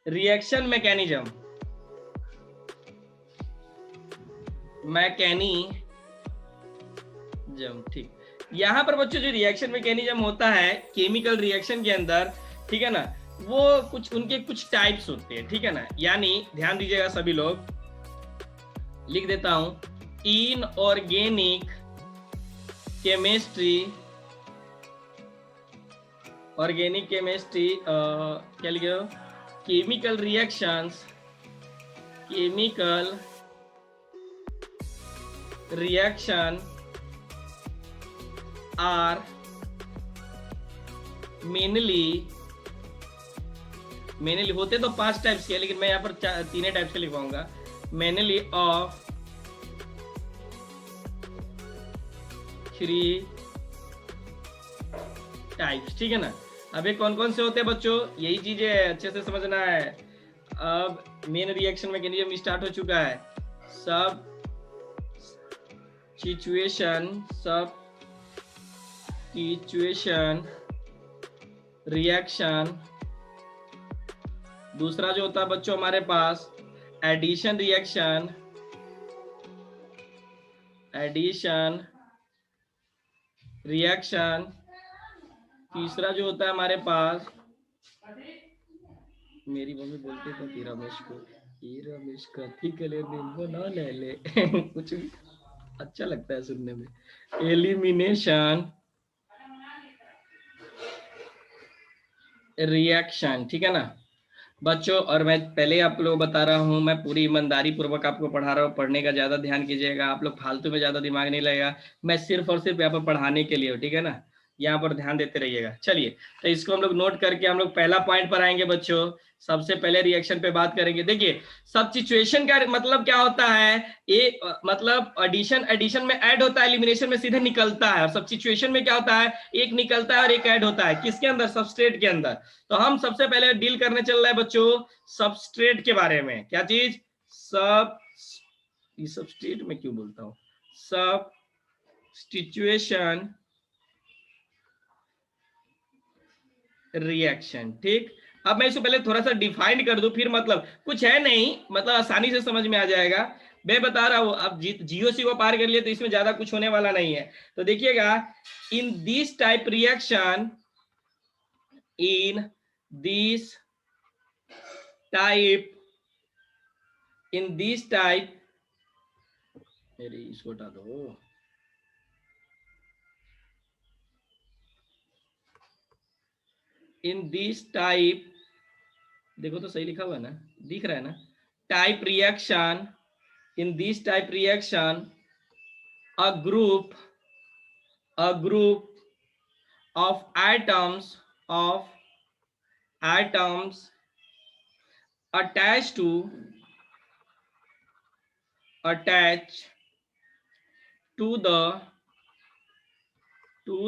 Reaction mechanism, ठीक। यहाँ पर बच्चों जो रिएक्शन मैकेनिज्म होता है केमिकल रिएक्शन के अंदर, ठीक है ना, वो कुछ उनके कुछ टाइप्स होते हैं, ठीक है ना। यानी ध्यान दीजिएगा सभी लोग, लिख देता हूं, इनऑर्गेनिक केमिस्ट्री, ऑर्गेनिक केमिस्ट्री, क्या लिखे हो, chemical reactions, chemical reaction are mainly होते तो 5 टाइप्स के, लेकिन मैं यहाँ पर 3 टाइप्स के लिखवाऊंगा, मेनली ऑफ 3 टाइप्स, ठीक है ना। अब ये कौन कौन से होते हैं बच्चों, यही चीजें अच्छे से समझना है। अब मेन रिएक्शन मैकेनिज्म स्टार्ट हो चुका है। सब सिचुएशन रिएक्शन, दूसरा जो होता है बच्चों हमारे पास एडिशन रिएक्शन, तीसरा जो होता है हमारे पास, मेरी मम्मी बोलती था तेरा रमेश को ठीक है, वो ना ले ले कुछ भी अच्छा लगता है सुनने में, एलिमिनेशन रिएक्शन, ठीक है ना बच्चों। और मैं पहले आप लोग बता रहा हूं, मैं पूरी ईमानदारी पूर्वक आपको पढ़ा रहा हूं, पढ़ने का ज्यादा ध्यान कीजिएगा, आप लोग फालतू में ज्यादा दिमाग नहीं लगेगा, मैं सिर्फ और सिर्फ यहाँ पर पढ़ाने के लिए हूँ, ठीक है ना, यहाँ पर ध्यान देते रहिएगा। चलिए तो इसको हम लोग नोट करके हम लोग पहला पॉइंट पर आएंगे बच्चों। सबसे पहले रिएक्शन पे बात करेंगे। देखिए सब सिचुएशन का मतलब क्या होता है, एक मतलब एडिशन में ऐड होता है, एलिमिनेशन में सीधे निकलता है, और सब सिचुएशन में क्या होता है, एक निकलता है और एक ऐड होता है, किसके अंदर, सबस्ट्रेट के अंदर। तो हम सबसे पहले डील करने चल रहे हैं बच्चों सबस्ट्रेट के बारे में। क्या चीज, सबस्ट्रेट में क्यों बोलता हूं, सबस्टिट्यूशन रिएक्शन, ठीक। अब मैं इसको पहले थोड़ा सा डिफाइन कर दूं, फिर मतलब कुछ है नहीं, मतलब आसानी से समझ में आ जाएगा। मैं बता रहा हूं, अब जीओसी को पार कर लिए तो इसमें ज्यादा कुछ होने वाला नहीं है। तो देखिएगा, in this type reaction, in this type, मेरी इसको हटा दो, इन दिस टाइप, देखो तो सही लिखा हुआ है ना, दिख रहा है ना, type reaction, in this type reaction a group of atoms attached to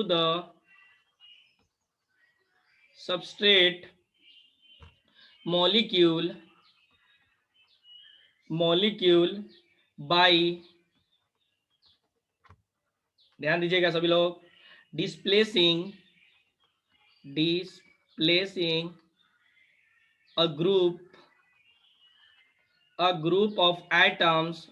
the substrate molecule by, ध्यान दीजिएगा सभी लोग, displacing a group of atoms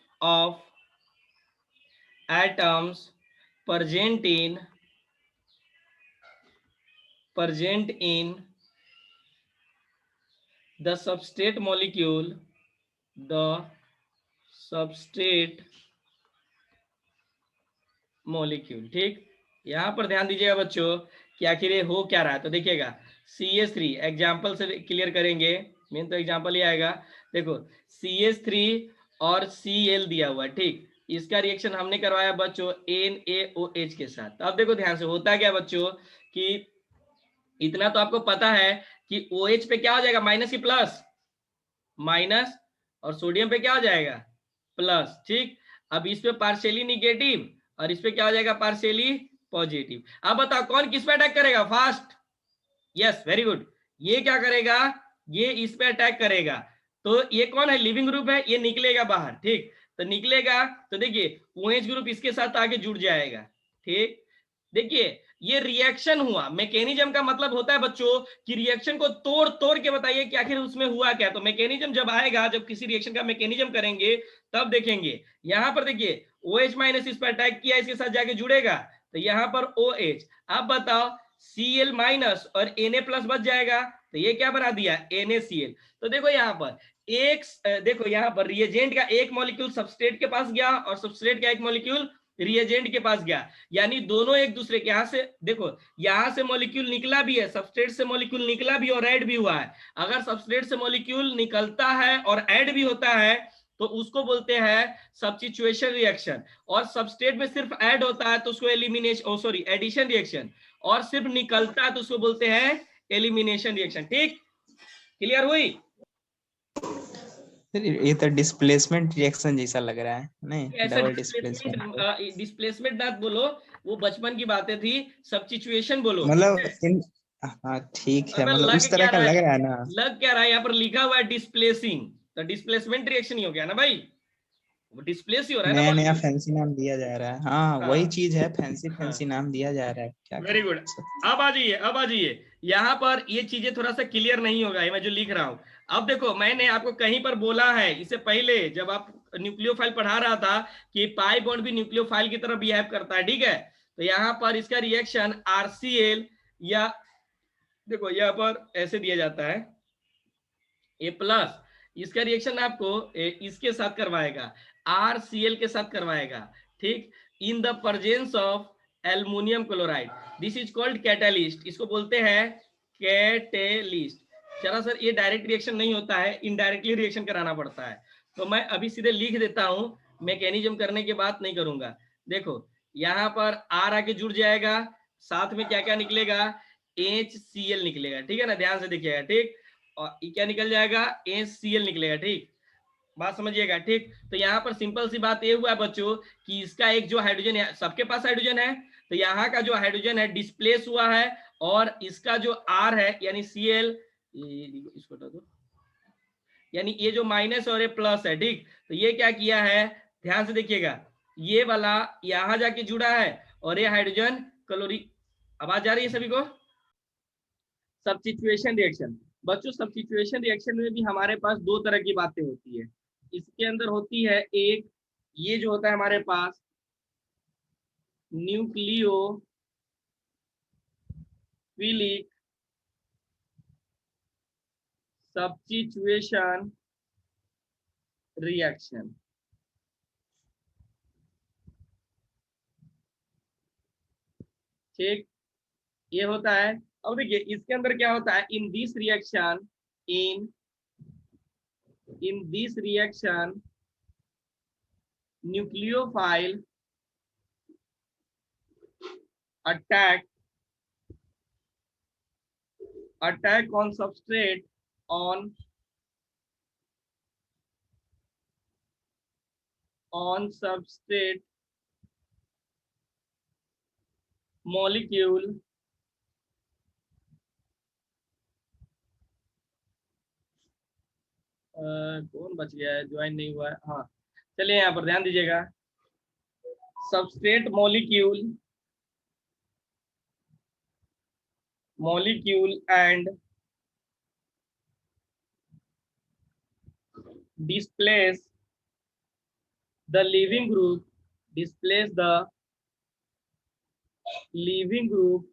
present in the substrate molecule, ठीक। यहां पर ध्यान दीजिएगा बच्चों कि आखिर ये हो क्या रहा है। तो देखिएगा CH3 एग्जाम्पल से क्लियर करेंगे, मेन तो एग्जाम्पल ही आएगा। देखो CH3 और Cl दिया हुआ है, ठीक, इसका रिएक्शन हमने करवाया बच्चों NaOH के साथ। अब देखो ध्यान से, होता क्या बच्चों कि इतना तो आपको पता है कि OH पे क्या हो जाएगा, माइनस की प्लस, माइनस, और सोडियम पे क्या हो जाएगा, प्लस, ठीक। अब इस पे पार्शियली निगेटिव और इस पे क्या हो जाएगा, पार्शियली पॉजिटिव। अब बताओ कौन किस पे अटैक करेगा फास्ट, यस वेरी गुड, ये क्या करेगा, ये इस पे अटैक करेगा। तो ये कौन है, लिविंग ग्रुप है, ये निकलेगा बाहर, ठीक। तो निकलेगा तो देखिए OH ग्रुप इसके साथ आगे जुड़ जाएगा, ठीक। देखिए ये रिएक्शन हुआ। मैकेनिज्म का मतलब होता है बच्चों कि रिएक्शन को तोड़ तोड़ के बताइए कि आखिर उसमें हुआ क्या। तो मैकेनिज्म जब आएगा, जब किसी रिएक्शन का मैकेनिज्म करेंगे तब देखेंगे। यहां पर देखिए OH माइनस इस पर अटैक किया, इसके साथ जाके जुड़ेगा, तो यहां पर OH। अब बताओ Cl माइनस और Na प्लस बच जाएगा, तो ये क्या बना दिया NaCl। तो देखो यहाँ पर देखो यहाँ पर रिएजेंट का एक मॉलिक्यूल सबस्ट्रेट के पास गया और सबस्ट्रेट का एक मॉलिक्यूल रिएजेंट के पास गया, यानी दोनों एक दूसरे के, यहां से देखो यहां से मॉलिक्यूल निकला भी है, सबस्ट्रेट से मॉलिक्यूल निकला भी और ऐड भी हुआ है। अगर सबस्ट्रेट से मॉलिक्यूल निकलता है और ऐड भी होता है तो उसको बोलते हैं सब्स्टिट्यूशन रिएक्शन। और सबस्ट्रेट में सिर्फ ऐड होता है तो उसको एडिशन रिएक्शन, और सिर्फ निकलता है तो उसको बोलते हैं एलिमिनेशन रिएक्शन। ठीक, क्लियर हुई? ये तो डिस्प्लेसमेंट रिएक्शन जैसा लग रहा है, नहीं ऐसा डबल डिस्प्लेसमेंट डिस्प्लेसमेंट मत बोलो, वो बचपन की बातें थी, सब्स्टिट्यूशन बोलो। मतलब हाँ ठीक है, अगर मतलब लग उस तरह क्या का रहा लग है, रहा है ना। लग क्या रहा है, यहाँ पर लिखा हुआ है डिस्प्लेसिंग, तो डिस्प्लेसमेंट रिएक्शन ही हो गया ना भाई, वो डिस्प्लेस ही हो रहा है ना नया नया मॉलिक्यूल। फैंसी नाम दिया जा रहा है, हाँ वही हाँ चीज है, फैंसी हाँ, फैंसी नाम दिया जा रहा है, क्या वेरी कर गुड। सकते। अब आ जाइए, अब आ जाइए, यहाँ पर ये चीजें थोड़ा सा क्लियर नहीं होगा ये मैं जो लिख रहा हूँ। अब देखो मैंने आपको कहीं पर बोला है इससे पहले जब आप न्यूक्लियोफाइल पढ़ा रहा था कि पाई बॉन्ड भी न्यूक्लियोफाइल की तरह बिहेव करता है, ठीक है। तो यहाँ पर इसका रिएक्शन RCl, या देखो यहाँ पर ऐसे दिया जाता है A+, इसका रिएक्शन आपको इसके साथ करवाएगा, RCl के साथ करवाएगा, ठीक, in the presence of aluminium chloride, this is called catalyst, इसको बोलते हैं कैटेलिस्ट। चला सर ये डायरेक्ट रिएक्शन नहीं होता है, इनडायरेक्टली रिएक्शन कराना पड़ता है, तो मैं अभी सीधे लिख देता हूं, मैकेनिज्म करने की बात नहीं करूंगा। देखो यहाँ पर R आके जुड़ जाएगा, साथ में क्या क्या निकलेगा, HCl निकलेगा, ठीक है ना, ध्यान से देखिएगा, ठीक, और ये क्या निकल जाएगा HCl निकलेगा, ठीक, बात समझिएगा, ठीक। तो यहाँ पर सिंपल सी बात ये हुआ है बच्चों कि इसका एक जो हाइड्रोजन है, सबके पास हाइड्रोजन है, तो यहाँ का जो हाइड्रोजन है डिस्प्लेस हुआ है, और इसका जो R है यानी Cl, इसको हटा दो, यानी ये जो माइनस और ये प्लस है, ठीक, तो ये क्या किया है, ध्यान से देखिएगा, ये वाला यहाँ जाके जुड़ा है और ये हाइड्रोजन क्लोरी। आवाज जा रही है सभी को? सब्स्टिट्यूशन रिएक्शन बच्चों, सब्स्टिट्यूशन रिएक्शन में भी हमारे पास दो तरह की बातें होती है। इसके अंदर होती है एक, ये जो होता है हमारे पास न्यूक्लियोफिलिक सब्स्टिट्यूशन रिएक्शन, ठीक, ये होता है। अब देखिए इसके अंदर क्या होता है, in this reaction, in this reaction nucleophile attack on substrate on substrate molecule कौन बच गया है, ज्वाइन नहीं हुआ है, हाँ चलिए यहाँ पर ध्यान दीजिएगा, substrate molecule and displace the leaving group, displace the leaving group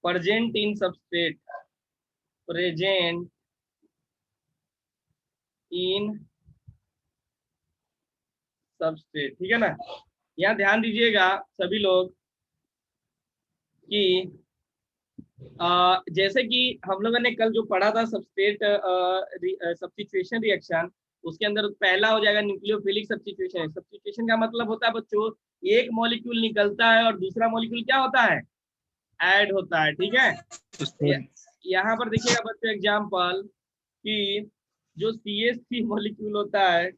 present in substrate, present in substrate, ठीक है ना। यहाँ ध्यान दीजिएगा सभी लोग कि जैसे कि हम लोगों ने कल जो पढ़ा था सबस्ट्रेट सब्स्टिट्यूशन रिएक्शन, उसके अंदर पहला हो जाएगा न्यूक्लियोफिलिक सब्स्टिट्यूशन। सब्स्टिट्यूशन का मतलब होता है बच्चों एक मॉलिक्यूल निकलता है और दूसरा मॉलिक्यूल क्या होता है, ऐड होता है, ठीक है। यहाँ पर देखिएगा बच्चों एग्जाम्पल कि जो CH3 मॉलिक्यूल होता है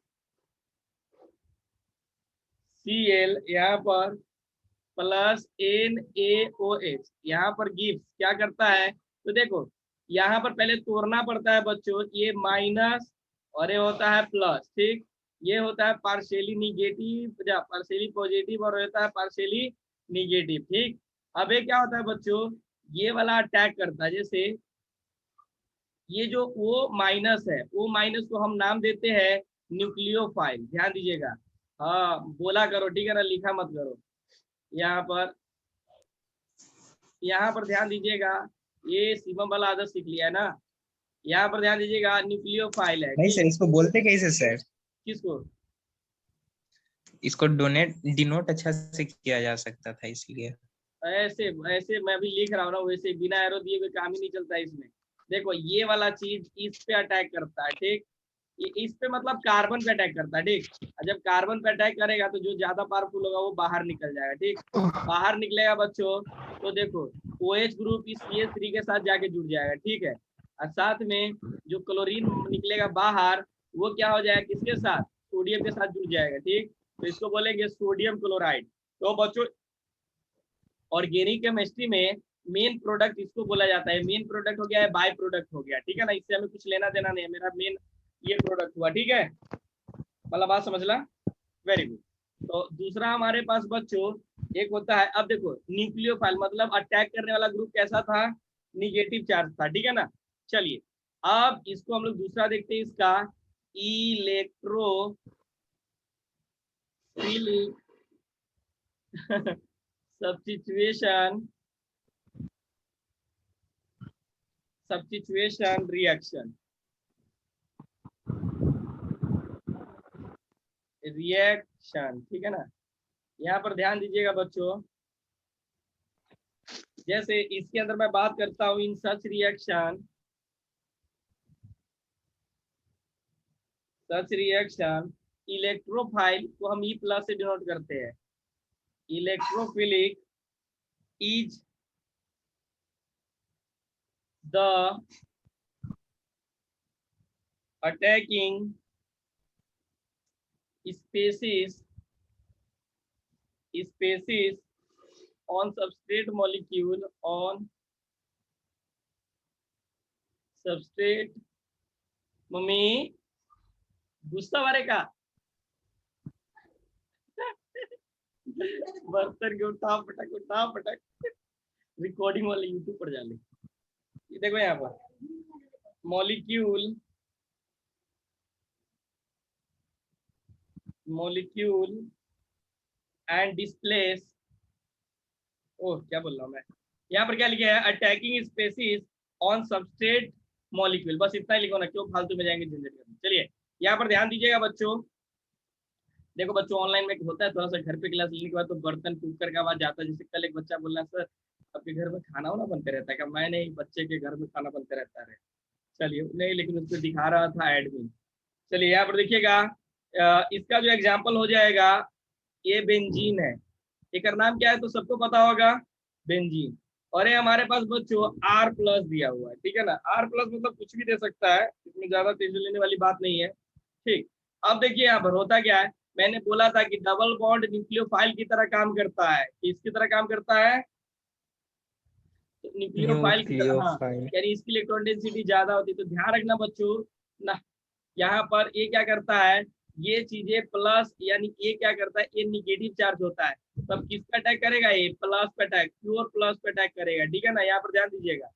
Cl, यहाँ पर प्लस NaOH, यहाँ पर गिव्स क्या करता है, तो देखो यहाँ पर पहले तोड़ना पड़ता है बच्चों, ये माइनस और ये होता है प्लस, ठीक, ये होता है पार्शियली निगेटिव या पार्शियली पॉजिटिव और होता है पार्शियली निगेटिव। ठीक, अब ये क्या होता है बच्चों, ये वाला अटैक करता है, जैसे ये जो ओ माइनस है, ओ माइनस को हम नाम देते हैं न्यूक्लियोफाइल। ध्यान दीजिएगा, हाँ बोला करो, ठीक है ना, लिखा मत करो। यहाँ पर ध्यान दीजिएगा, ये शिवम वाला आदत सीख लिया है ना। यहाँ पर ध्यान दीजिएगा, न्यूक्लियोफाइल है, नहीं ठीक। सर, इसको बोलते कैसे सर? किसको? इसको डिनोट अच्छा से किया जा सकता था इसलिए। ऐसे ऐसे मैं भी लिख रहा हूँ ना, वैसे बिना एरो दिए हुए काम ही नहीं चलता है इसमें। देखो ये वाला चीज इस पे अटैक करता है, ठीक, ये इस पे मतलब कार्बन पे अटैक करता है, ठीक। और जब कार्बन पे अटैक करेगा तो जो ज्यादा पावरफुल होगा वो बाहर निकल जाएगा, ठीक। बाहर निकलेगा बच्चों तो देखो OH ग्रुप इस CH3 के साथ जाके जुड़ जाएगा, ठीक है। और साथ में जो क्लोरीन निकलेगा बाहर, वो क्या हो जाएगा, किसके साथ, सोडियम के साथ जुड़ जाएगा, ठीक। तो इसको बोलेंगे सोडियम क्लोराइड। तो बच्चों ऑर्गेनिक केमिस्ट्री में मेन प्रोडक्ट इसको बोला जाता है, मेन प्रोडक्ट हो गया है, बाय प्रोडक्ट हो गया, ठीक है ना, इससे हमें कुछ लेना देना नहीं है, मेरा मेन ये प्रोडक्ट हुआ, ठीक है, मतलब बात समझ ला। Very good. तो दूसरा हमारे पास बच्चों एक होता है, अब देखो न्यूक्लियोफाइल मतलब अटैक करने वाला ग्रुप कैसा था, निगेटिव चार्ज था, ठीक है ना। चलिए अब इसको हम लोग दूसरा देखते हैं, इसका इलेक्ट्रोफिलिक सब्स्टिट्यूशन रिएक्शन, ठीक है ना। यहाँ पर ध्यान दीजिएगा बच्चों, जैसे इसके अंदर मैं बात करता हूँ, इन सच रिएक्शन इलेक्ट्रोफाइल को हम E+ से डिनोट करते हैं। Electrophilic is the attacking species on substrate molecule mummy गुस्सा वाले का बर्तन के उठा पटक रिकॉर्डिंग वाले यूट्यूब पर जा ले। ये देखो यहाँ पर मॉलिक्यूल एंड डिस्प्लेस, ओह क्या बोल रहा हूँ मैं, यहाँ पर क्या लिखा है, attacking species on substrate molecule, बस इतना ही लिखो ना, क्यों फालतू में जाएंगे झंझट करने। चलिए यहाँ पर ध्यान दीजिएगा बच्चों, देखो बच्चों ऑनलाइन में होता है थोड़ा सा, घर पे क्लास लेने के बाद तो बर्तन कुकर का आवाज आता है। जैसे कल एक बच्चा बोल रहा सर आपके घर में खाना वाना बनते रहता है क्या, मैं नहीं, बच्चे के घर में खाना बनते रहता है। चलिए नहीं, लेकिन उसको दिखा रहा था एडमिन। चलिए यहाँ पर देखिएगा, इसका जो एग्जाम्पल हो जाएगा, ये बेंजीन है, एक नाम क्या है तो सबको पता होगा, बेंजीन। और ये हमारे पास बच्चों R+ दिया हुआ है, ठीक है ना। R+ मतलब कुछ भी दे सकता है, इसमें ज्यादा टेंशन लेने वाली बात नहीं है, ठीक। अब देखिए यहाँ पर होता क्या है, मैंने बोला था कि डबल बॉन्ड न्यूक्लियोफाइल की तरह काम करता है, किसकी तरह काम करता है, तो न्यूक्लियोफाइल की तरह, हाँ, न्यूक्लियोफाइल। यानी इसकी इलेक्ट्रॉन डेंसिटी ज्यादा होती है। तो ध्यान रखना बच्चों ना, यहाँ पर ये क्या करता है, ये चीजें प्लस, यानी ये क्या करता है, ये निगेटिव चार्ज होता है, तब किस पे अटैक करेगा, ये प्लस पे अटैक, प्योर प्लस पे अटैक करेगा, ठीक है ना। यहाँ पर ध्यान दीजिएगा,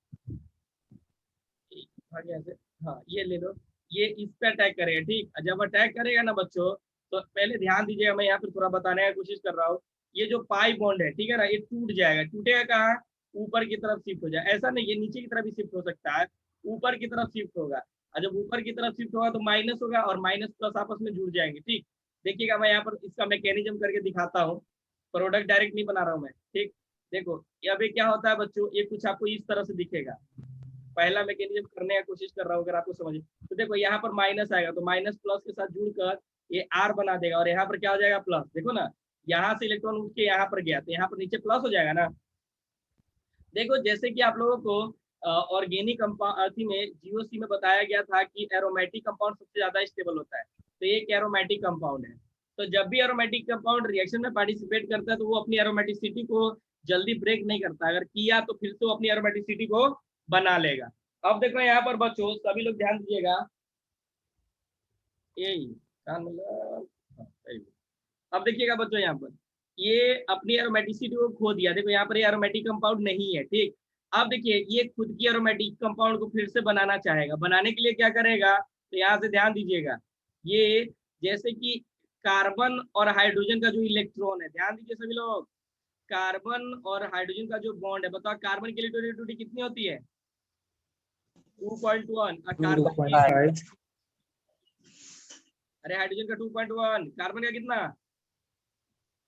हाँ ये ले लो, ये इस पे अटैक करेगा, ठीक। जब अटैक करेगा ना बच्चों, तो पहले ध्यान दीजिएगा, मैं यहाँ पर थोड़ा बताने की कोशिश कर रहा हूँ। ये जो पाई बॉन्ड है, ठीक है ना, ये टूट जाएगा, टूटेगा कहाँ, ऊपर की तरफ शिफ्ट हो जाए, ऐसा नहीं ये नीचे की तरफ भी शिफ्ट हो सकता है, ऊपर की तरफ शिफ्ट होगा। और जब ऊपर की तरफ शिफ्ट होगा तो माइनस होगा, और माइनस प्लस आपस में जुड़ जाएंगे, ठीक। देखिएगा मैं यहाँ पर इसका मैकेनिज्म करके दिखाता हूँ, प्रोडक्ट डायरेक्ट नहीं बना रहा हूँ मैं, ठीक। देखो अब ये क्या होता है बच्चों, ये कुछ आपको इस तरह से दिखेगा, पहला मैकेनिज्म करने की कोशिश कर रहा हूँ अगर आपको समझ। तो देखो यहाँ पर माइनस आएगा, तो माइनस प्लस के साथ जुड़कर ये R बना देगा, और यहाँ पर क्या हो जाएगा, प्लस। देखो ना, यहाँ से इलेक्ट्रॉन उठ के यहाँ पर गया, तो यहाँ पर नीचे प्लस हो जाएगा ना। देखो जैसे कि आप लोगों को ऑर्गेनिक कंपाउंड में GOC में बताया गया था कि एरोमेटिक कंपाउंड सबसे ज्यादा स्टेबल होता है, तो ये एक एरोमेटिक कंपाउंड है। तो जब भी एरोमेटिक कंपाउंड रिएक्शन में पार्टिसिपेट करता है तो वो अपनी एरोमेटिसिटी को जल्दी ब्रेक नहीं करता, अगर किया तो फिर तो अपनी एरोमेटिसिटी को बना लेगा। अब देखो यहाँ पर बच्चों सभी लोग ध्यान दीजिएगा, यही मतलब, अब देखिएगा बच्चों यहाँ पर ये अपनी एरोमेटिसिटी को खो दिया। देखो यहाँ पर ये एरोमेटिक कंपाउंड नहीं है, ठीक। अब देखिए ये खुद की एरोमेटिक कंपाउंड को फिर से बनाना चाहेगा। बनाने के लिए क्या करेगा, तो यहाँ से ध्यान दीजिएगा, ये जैसे कि कार्बन और हाइड्रोजन का जो इलेक्ट्रॉन है, ध्यान दीजिए सभी लोग, कार्बन और हाइड्रोजन का जो बॉन्ड है, बताओ कार्बन की इलेक्ट्रोनेगेटिविटी कितनी होती है, 2.1। और कार्बन की, 2.5 अरे हाइड्रोजन का 2.1, कार्बन का कितना,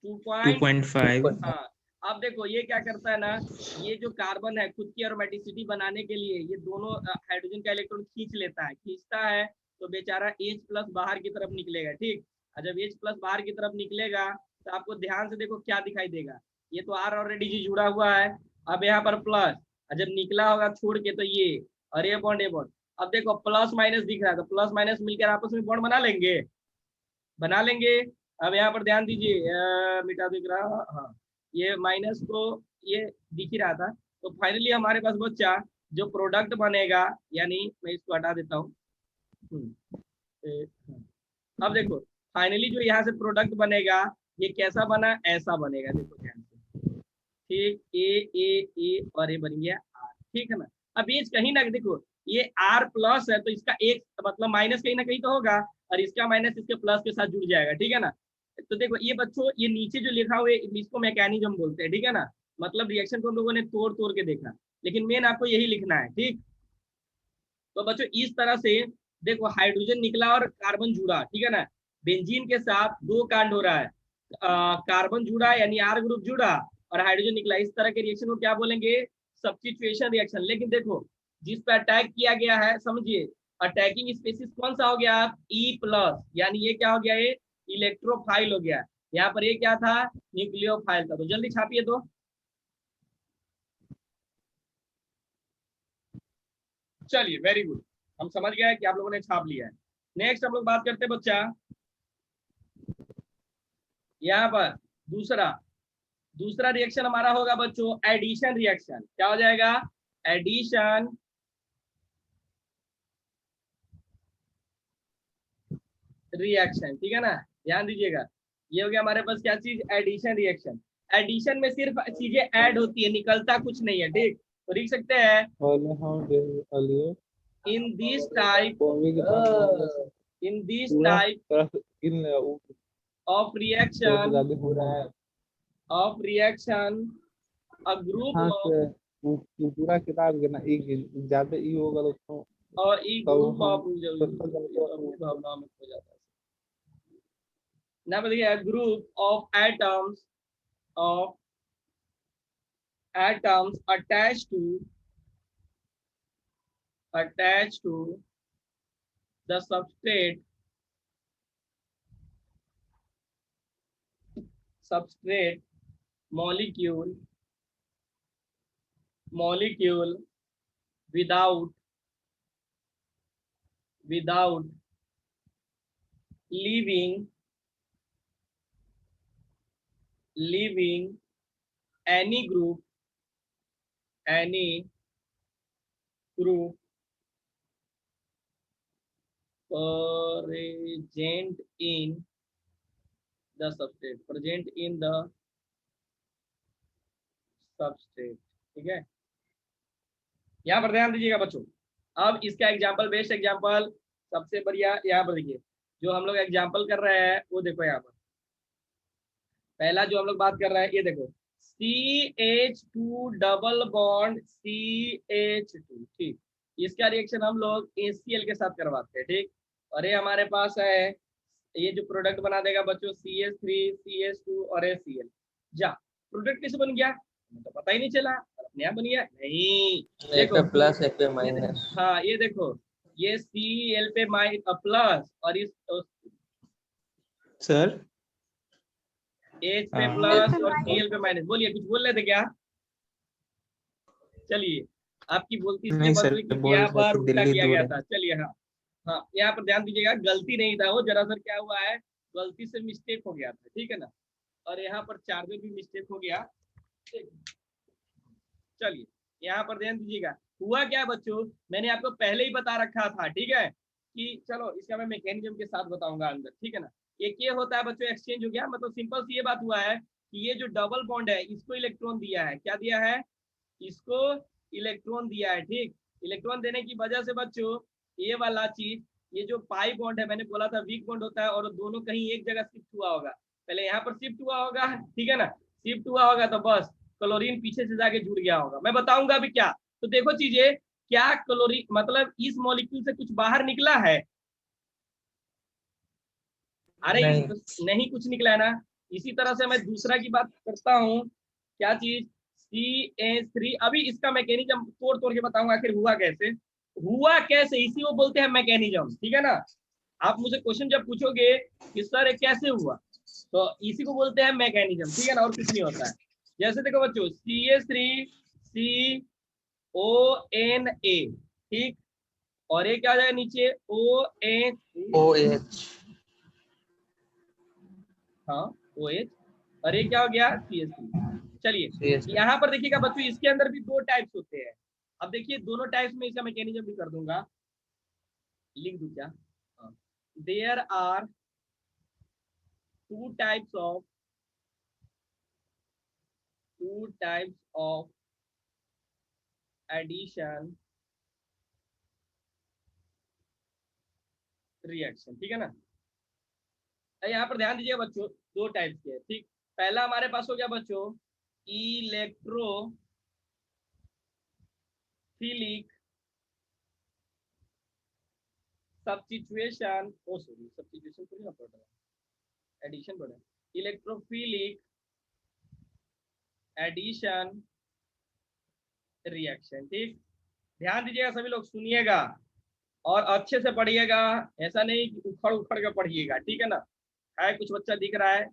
2. 2.5 हाँ। अब देखो ये क्या करता है ना, ये जो कार्बन है खुद की एरोमेटिसिटी बनाने के लिए ये दोनों हाइड्रोजन का इलेक्ट्रॉन खींच लेता है, खींचता है तो बेचारा H+ बाहर की तरफ निकलेगा, ठीक। और जब H+ बाहर की तरफ निकलेगा तो आपको ध्यान से देखो क्या दिखाई देगा, ये तो R ऑलरेडी जी जुड़ा हुआ है, अब यहाँ पर प्लस, और जब निकला होगा छोड़ के तो ये, और ये बॉन्ड, ये बॉन्ड। अब देखो प्लस माइनस दिख रहा है, तो प्लस माइनस मिलकर आपस में बॉन्ड बना लेंगे, बना लेंगे। अब यहाँ पर ध्यान दीजिए, मिटा दिख रहा, हाँ, ये माइनस को ये दिख ही रहा था। तो फाइनली हमारे पास बच्चा जो प्रोडक्ट बनेगा, यानी मैं इसको हटा देता हूँ। अब देखो फाइनली जो यहाँ से प्रोडक्ट बनेगा ये कैसा बना, ऐसा बनेगा, देखो ध्यान से, ठीक। ए और ये बन गया आर, ठीक है ना। अब ये कहीं ना देखो ये R+ है तो इसका एक मतलब माइनस कहीं ना कहीं तो होगा, और इसका माइनस इसके प्लस के साथ जुड़ जाएगा, ठीक है ना। तो देखो ये बच्चों ये नीचे जो लिखा हुआ है इसको मैकेनिज्म बोलते हैं, ठीक है ना। मतलब रिएक्शन को हम लोगों ने तोड़ तोड़ के देखा, लेकिन मेन आपको यही लिखना है, ठीक। तो बच्चों इस तरह से देखो हाइड्रोजन निकला और कार्बन जुड़ा, ठीक है ना। बेंजीन के साथ दो कांड हो रहा है, कार्बन जुड़ा यानी R ग्रुप जुड़ा और हाइड्रोजन निकला। इस तरह के रिएक्शन को क्या बोलेंगे, सब्स्टिट्यूशन रिएक्शन। लेकिन देखो जिस पर अटैक किया गया है, समझिए अटैकिंग स्पीसीज कौन सा हो गया, E+, यानी ये क्या हो गया, ये इलेक्ट्रोफाइल हो गया। यहाँ पर ये क्या था, न्यूक्लियोफाइल था। तो जल्दी छापिए तो। चलिए वेरी गुड, हम समझ गए कि आप लोगों ने छाप लिया है। नेक्स्ट हम लोग बात करते हैं बच्चा, यहाँ पर दूसरा दूसरा रिएक्शन हमारा होगा बच्चों एडिशन रिएक्शन। क्या हो जाएगा, एडिशन रिएक्शन, ठीक है ना। ध्यान दीजिएगा ये हो गया हमारे पास क्या चीज, एडिशन रिएक्शन। एडिशन में सिर्फ चीजें ऐड होती है, निकलता कुछ नहीं है, ठीक। तो लिख सकते हैं in this type of reaction a group of पूरा किताब के ना एक ज्यादा ई होगा तो और a group of भावना में हो जाता है ना। बताइए a group of atoms attached to the substrate molecule without leaving any group present in the substrate, ठीक है। यहाँ पर ध्यान दीजिएगा बच्चों। अब इसका एग्जाम्पल, बेस्ट एग्जाम्पल, सबसे बढ़िया यहाँ पर देखिए जो हम लोग एग्जाम्पल कर रहे हैं वो देखो। यहाँ पर पहला जो हम लोग बात कर रहे हैं ये देखो, CH2 डबल बॉन्ड CH2, ठीक। इसका रिएक्शन हम लोग HCl के साथ करवाते हैं, ठीक। और ये हमारे पास है, ये जो प्रोडक्ट बना देगा बच्चों CH3 CH2 और HCl। जा प्रोडक्ट कैसे बन गया तो पता ही नहीं चला, अपने आप बन गया नहीं। देखो F+, F-। हाँ ये देखो ये Cl पे प्लस और इस सर H पे प्लस और Cl पे माइनस। बोलिए कुछ बोल रहे थे क्या, चलिए आपकी बोलती इसलिए बंद हुई क्योंकि यहाँ पर उल्टा किया गया था। चलिए हाँ हाँ यहाँ पर ध्यान दीजिएगा, गलती नहीं था वो, दरअसल क्या हुआ है गलती से मिस्टेक हो गया था, ठीक है ना। और यहाँ पर चार्जर भी मिस्टेक हो गया। चलिए यहाँ पर ध्यान दीजिएगा, हुआ क्या बच्चों, मैंने आपको पहले ही बता रखा था, ठीक है, कि चलो इसका मैं मैकेनिज्म के साथ बताऊंगा अंदर, ठीक है ना। एक ये होता है बच्चों एक्सचेंज हो गया, मतलब सिंपल सी ये बात हुआ है कि ये जो डबल बॉन्ड है इसको इलेक्ट्रॉन दिया है, क्या दिया है, इसको इलेक्ट्रॉन दिया है। ठीक, इलेक्ट्रॉन देने की वजह से बच्चों ये वाला चीज, ये जो पाई बॉन्ड है मैंने बोला था वीक बॉन्ड होता है और दोनों कहीं एक जगह शिफ्ट हुआ होगा, पहले यहाँ पर शिफ्ट हुआ होगा, ठीक है ना, शिफ्ट हुआ होगा तो बस क्लोरीन पीछे से जाके जुड़ गया होगा। मैं बताऊंगा अभी क्या। तो देखो चीजें, क्या क्लोरीन मतलब इस मॉलिक्यूल से कुछ बाहर निकला है, अरे नहीं कुछ निकला है ना। इसी तरह से मैं दूसरा की बात करता हूँ, क्या चीज, CH3। अभी इसका मैकेनिज्म तोड़ तोड़ के बताऊंगा आखिर हुआ कैसे, हुआ कैसे, इसी को बोलते हैं मैकेनिज्म, ठीक है ना। आप मुझे क्वेश्चन जब पूछोगे कि सर कैसे हुआ, तो इसी को बोलते हैं मैकेनिज्म, ठीक है ना, और कुछ नहीं होता है। जैसे देखो बच्चों, CH3CONA, ठीक, और ये क्या आ जाएगा नीचे OH, हाँ OH, और ये क्या हो गया CH3। चलिए यहाँ पर देखिएगा बच्चों, इसके अंदर भी दो टाइप्स होते हैं। अब देखिए दोनों टाइप्स में इसका मैकेनिज्म भी कर दूंगा, लिख दूं क्या, there are two types of addition reaction, ठीक है ना। यहाँ पर ध्यान दीजिए बच्चों, दो टाइप्स के, ठीक। पहला हमारे पास हो गया बच्चों इलेक्ट्रोफिलिक सब्स्टिट्यूशन, ओ सॉरी सब्स्टिट्यूशन थोड़ी ना पढ़ रहा है, एडिशन पढ़ रहा है, इलेक्ट्रोफिलिक एडिशन रिएक्शन, ठीक। ध्यान दीजिएगा सभी लोग, सुनिएगा और अच्छे से पढ़िएगा, ऐसा नहीं कि उखड़ उखड़ के पढ़िएगा, ठीक है ना। है कुछ बच्चा दिख रहा है,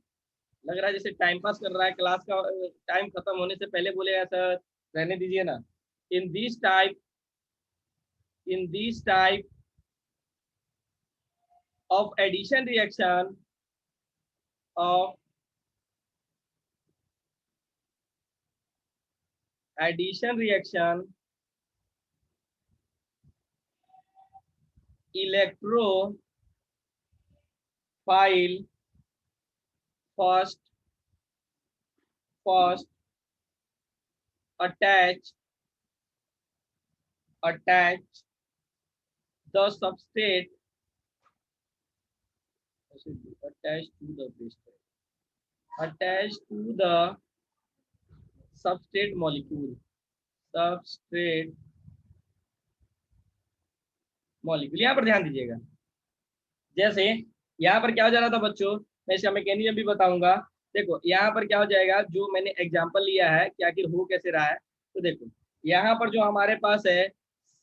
लग रहा है जैसे टाइम पास कर रहा है, क्लास का टाइम खत्म होने से पहले बोलेगा सर रहने दीजिए ना। In this type of addition reaction of electrophile first attach the substrate attached to the substrate molecule, यहाँ पर ध्यान दीजिएगा। जैसे यहाँ पर क्या हो जा रहा था बच्चों, मैं इसका मैकेनिज्म भी बताऊंगा। देखो यहाँ पर क्या हो जाएगा, जो मैंने एग्जांपल लिया है कि आखिर हो कैसे रहा है, तो देखो यहाँ पर जो हमारे पास है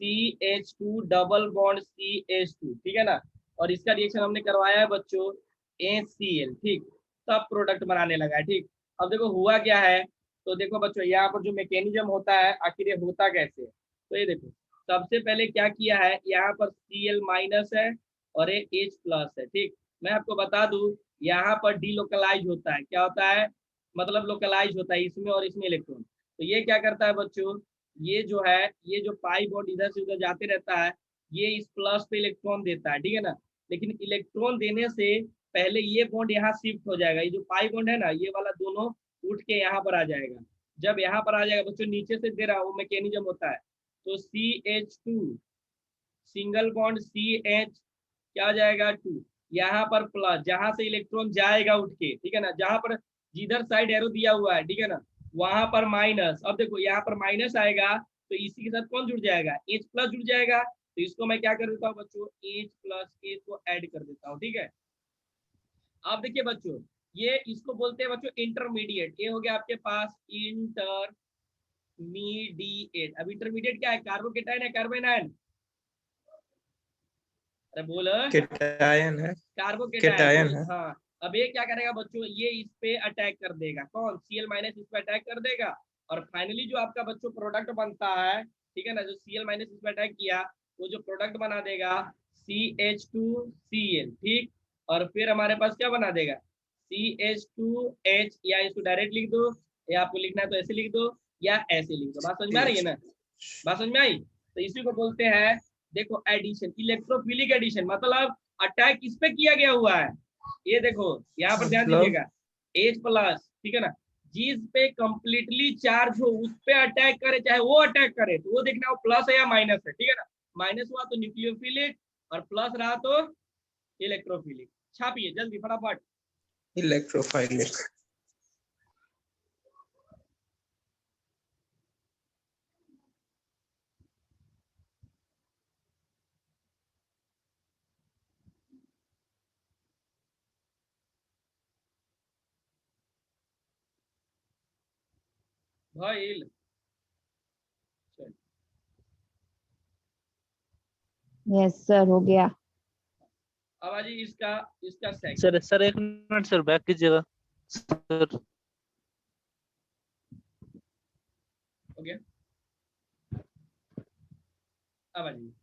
CH2 डबल बॉन्ड CH2, ठीक है ना, और इसका रिएक्शन हमने करवाया है बच्चों HCl, ठीक, तब प्रोडक्ट बनाने लगा है, ठीक। अब देखो हुआ क्या है, तो देखो बच्चों यहाँ पर जो मैकेनिज्म होता है आखिर ये होता कैसे है, तो ये देखो सबसे पहले क्या किया है, यहाँ पर Cl माइनस है और ये H प्लस है, ठीक। मैं आपको बता दूं यहाँ पर डीलोकलाइज होता है, क्या होता है, मतलब लोकलाइज होता है इसमें और इसमें इलेक्ट्रॉन। तो ये क्या करता है बच्चों, ये जो है, ये जो पाई बॉन्ड इधर से उधर जाते रहता है, ये इस प्लस पे इलेक्ट्रॉन देता है, ठीक है ना। लेकिन इलेक्ट्रॉन देने से पहले ये बॉन्ड यहाँ शिफ्ट हो जाएगा, ये जो पाई बॉन्ड है ना, ये वाला दोनों उठ के यहाँ पर आ जाएगा। जब यहाँ पर आ जाएगा बच्चों, नीचे से दे रहा वो मैकेनिज्म होता है, तो CH2 सिंगल बॉन्ड CH क्या आ जाएगा 2, यहाँ पर प्लस, जहां से इलेक्ट्रॉन जाएगा उठ के, ठीक है ना, जहां पर जिधर साइड एरो दिया हुआ है, ठीक है ना, वहां पर माइनस। अब देखो यहाँ पर माइनस आएगा तो इसी के साथ कौन जुड़ जाएगा, H प्लस जुड़ जाएगा। तो इसको मैं क्या कर देता हूँ बच्चों, H प्लस H को ऐड कर देता हूँ, ठीक है। अब देखिए बच्चों, ये इसको बोलते हैं बच्चों इंटरमीडिएट, ये हो गया आपके पास इंटरमीडिएट। अब इंटरमीडिएट क्या है, कार्बोकेटायन है कार्बोनायन, अरे बोल, केटायन है, कार्बोकेटायन है, हाँ। अब ये क्या करेगा बच्चों, ये इस पे अटैक कर देगा, कौन, Cl माइनस इस पे अटैक कर देगा, और फाइनली जो आपका बच्चों प्रोडक्ट बनता है, ठीक है ना, जो Cl माइनस इस पे अटैक किया वो जो प्रोडक्ट बना देगा CH2Cl, ठीक। और फिर हमारे पास क्या बना देगा CH2H, या इसको डायरेक्ट लिख दो, या आपको लिखना है तो ऐसे लिख दो या ऐसे लिख दो। बात समझ में आ रही है ना, बात समझ में आई। तो इसी को बोलते हैं देखो एडिशन, इलेक्ट्रोफिलिक एडिशन, मतलब अटैक किस पे किया गया हुआ है, ये देखो यहाँ पर ध्यान दीजिएगा H प्लस, ठीक है ना, जिस पे कंप्लीटली चार्ज हो उस पे अटैक करे, चाहे वो अटैक करे, तो वो देखना वो प्लस है या माइनस है, ठीक है ना। माइनस हुआ तो न्यूक्लियोफिलिक और प्लस रहा तो इलेक्ट्रोफिलिक। छापिए जल्दी फटाफट। इलेक्ट्रोफाइलिक। भइल। यस सर, हो गया। अब आजी इसका इसका सेकंड। सर सर एक मिनट सर, बैक कीजिएगा सर। हो गया। अब आजी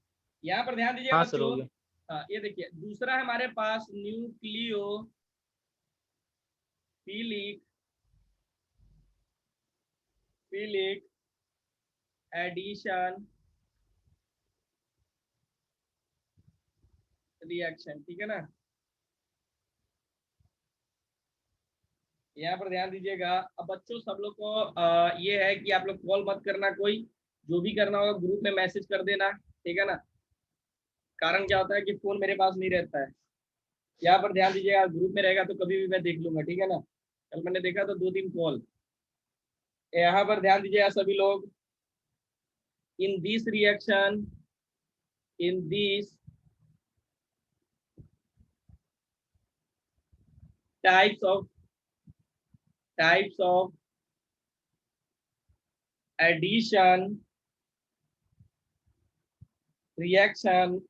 यहाँ पर ध्यान दीजिएगा हाँ सर, हो बच्चों। गया। हाँ, ये देखिए दूसरा है हमारे पास न्यूक्लियोफिलिक एडिशन रिएक्शन, ठीक है ना। यहाँ पर ध्यान दीजिएगा। अब बच्चों सब लोग को ये है कि आप लोग कॉल मत करना, कोई जो भी करना होगा ग्रुप में मैसेज कर देना, ठीक है ना। कारण क्या होता है कि फोन मेरे पास नहीं रहता है। यहाँ पर ध्यान दीजिएगा, ग्रुप में रहेगा तो कभी भी मैं देख लूंगा, ठीक है ना। कल मैंने देखा तो 2-3 कॉल। यहाँ पर ध्यान दीजिएगा सभी लोग। In this reaction, in this types of addition reaction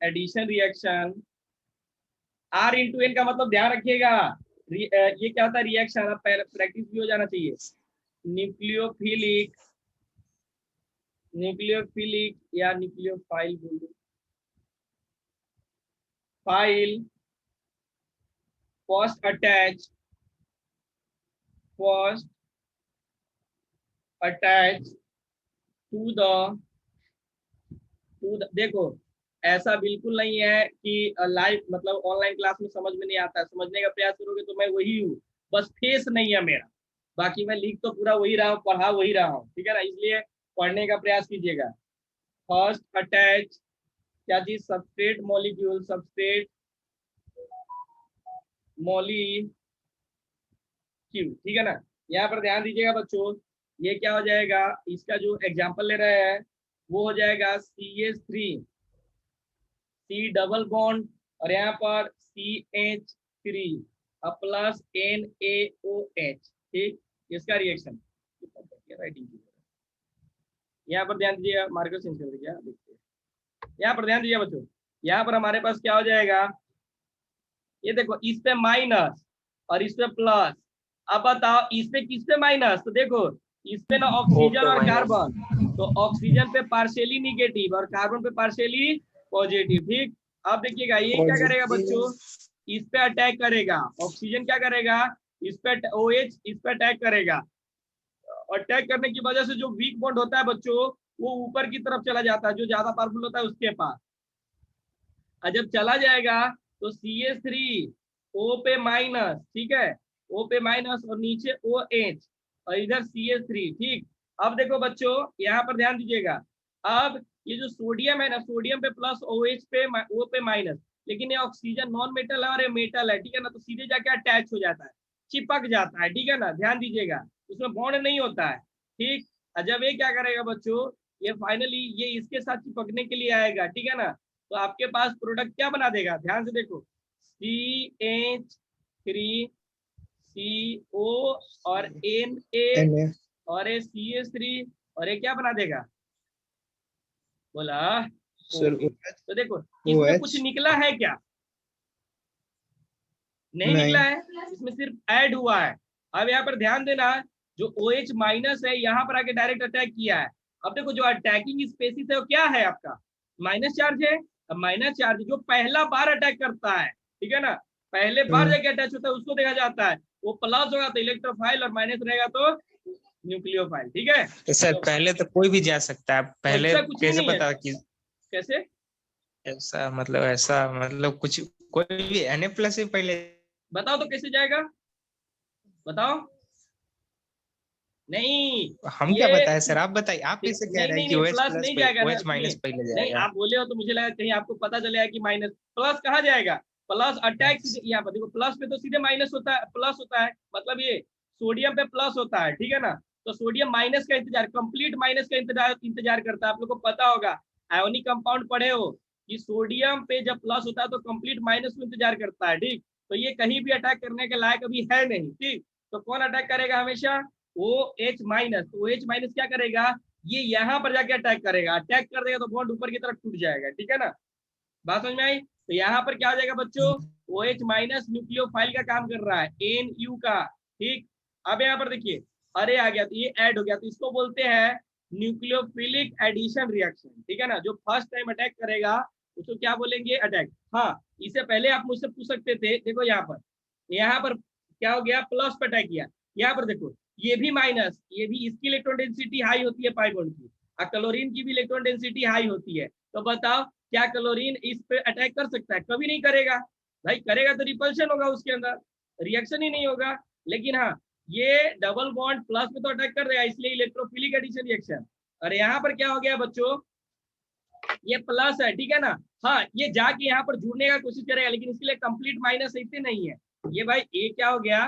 R into N का मतलब ध्यान रखिएगा। ये क्या होता है रिएक्शन, अब प्रैक्टिस भी हो जाना चाहिए। न्यूक्लियोफिलिक या न्यूक्लियोफाइल बोल दो। File first attach to the देखो ऐसा बिल्कुल नहीं है कि लाइव मतलब ऑनलाइन क्लास में समझ में नहीं आता है। समझने का प्रयास करोगे तो मैं वही हूँ, बस फेस नहीं है मेरा। बाकी मैं लिख तो पूरा वही रहा हूँ, पढ़ा वही रहा हूँ, ठीक है ना। इसलिए पढ़ने का प्रयास कीजिएगा। फर्स्ट अटैच क्या चीज, सबस्ट्रेट मॉलिक्यूल, सबस्ट्रेट मॉलिक्यूल, ठीक है ना। यहाँ पर ध्यान दीजिएगा बच्चों, ये क्या हो जाएगा, इसका जो एग्जाम्पल ले रहे हैं वो हो जाएगा CH3 C डबल बॉन्ड और यहाँ पर CH3 प्लस NaOH, ठीक। इसका रिएक्शन राइटिंग यहाँ पर ध्यान दीजिएगा, मार्कर चेंज कर दीजिए। देखिए यहाँ पर ध्यान दीजिए बच्चों, यहाँ पर हमारे पास क्या हो जाएगा, ये देखो इस पे माइनस और इस पे प्लस। अब बताओ इस पे किस पे माइनस, तो देखो इस पे ना ऑक्सीजन और कार्बन, तो ऑक्सीजन पे पार्शियली निगेटिव और कार्बन पे पार्शियली पॉजिटिव, ठीक। अब देखिएगा ये क्या करेगा बच्चों, इस पे अटैक करेगा। ऑक्सीजन क्या करेगा, इस पे OH इस पे अटैक करेगा। अटैक करने की वजह से जो वीक बॉन्ड होता है बच्चों वो ऊपर की तरफ चला जाता है, जो ज्यादा पावरफुल होता है उसके पास। और जब चला जाएगा तो CH3 O पे माइनस, ठीक है, O पे माइनस और नीचे OH और इधर CH3, ठीक। अब देखो बच्चों यहाँ पर ध्यान दीजिएगा। अब ये जो सोडियम है ना, सोडियम पे प्लस OH पे O पे माइनस, लेकिन ये ऑक्सीजन नॉन मेटल है और ये मेटल है, ठीक है ना। तो सीधे जाके अटैच हो जाता है, चिपक जाता है, ठीक है ना। ध्यान दीजिएगा उसमें बॉन्ड नहीं होता है, ठीक। जब ये क्या करेगा बच्चों, ये फाइनली ये इसके साथ चिपकने के लिए आएगा, ठीक है ना। तो आपके पास प्रोडक्ट क्या बना देगा, ध्यान से देखो, CH3CO और Na और ये CH3 और ये क्या बना देगा, बोला सर तो देखो इसमें कुछ निकला है क्या, नहीं निकला है, इसमें सिर्फ ऐड हुआ है। अब यहाँ पर ध्यान देना, जो OH माइनस है यहाँ पर आके डायरेक्ट अटैक किया है। अब देखो जो अटैकिंग स्पेसिस है वो क्या है आपका, माइनस चार्ज है। अब माइनस चार्ज जो पहला बार अटैक करता है, ठीक है ना, पहले बार जाके अटैच होता है उसको देखा जाता है। वो प्लस होगा तो इलेक्ट्रोफाइल और माइनस रहेगा तो न्यूक्लियोफाइल, ठीक है। तो सर पहले तो कोई भी जा सकता है, पहले ऐसा कुछ भी कैसे नहीं है। पता कि कैसे, ऐसा मतलब कुछ कोई भी Na+ से पहले बताओ तो कैसे जाएगा, बताओ। नहीं हम क्या ये बताएं सर, आप बताइए, आप कैसे कह नहीं रहे हैं नहीं कि नहीं OH प्लस प्लस नहीं जाएगा ना, OH माइनस सुनिए। पहले नहीं जाएगा। आप बोले हो तो मुझे लगा कहीं आपको पता चलेगा कि माइनस, प्लस कहाँ जाएगा, प्लस अटैक सीधे यहाँ पर देखो, प्लस पे तो सीधे माइनस होता है, प्लस होता है, मतलब ये सोडियम पे प्लस होता है, ठीक है ना। तो सोडियम माइनस का इंतजार, कंप्लीट माइनस का इंतजार करता है। आप लोग को पता होगा, आयोनिक कंपाउंड पढ़े हो कि सोडियम पे जब प्लस होता है तो कंप्लीट माइनस को इंतजार करता है, ठीक। तो ये कहीं भी अटैक करने के लायक अभी है नहीं, ठीक। तो कौन अटैक करेगा हमेशा, OH माइनस। तो OH माइनस क्या करेगा, ये यहाँ पर जाके अटैक करेगा, अटैक कर देगा तो बॉन्ड ऊपर की तरफ टूट जाएगा, ठीक है ना। बात समझ में आई। तो यहाँ पर क्या हो जाएगा बच्चों, OH माइनस न्यूक्लियोफाइल का काम कर रहा है, NU का, ठीक। अब यहाँ पर देखिए, अरे आ गया तो ये ऐड हो गया, तो इसको बोलते हैं न्यूक्लियोफिलिक एडिशन रिएक्शन, ठीक है ना। जो फर्स्ट टाइम अटैक करेगा उसको क्या बोलेंगे, अटैक। हाँ, इससे पहले आप मुझसे पूछ सकते थे, देखो यहाँ पर क्या हो गया, प्लस पे अटैक किया। यहाँ पर देखो ये भी माइनस, ये भी, इसकी इलेक्ट्रॉन डेंसिटी हाई होती है पाई बॉन्ड की, और क्लोरीन की भी इलेक्ट्रॉन डेंसिटी हाई होती है। तो बताओ क्या क्लोरीन इस पे अटैक कर सकता है, कभी नहीं करेगा भाई, करेगा तो रिपल्शन होगा उसके अंदर, रिएक्शन ही नहीं होगा। लेकिन हाँ, ये डबल बॉन्ड प्लस में तो अटैक कर देगा, इसलिए इलेक्ट्रोफिलिक एडिशन रिएक्शन। और यहाँ पर क्या हो गया बच्चों, ये प्लस है, ठीक है ना। हाँ, ये जाके यहाँ पर जुड़ने का कोशिश करेगा, लेकिन इसके लिए कंप्लीट माइनस ऐसे नहीं है। ये भाई ये क्या हो गया,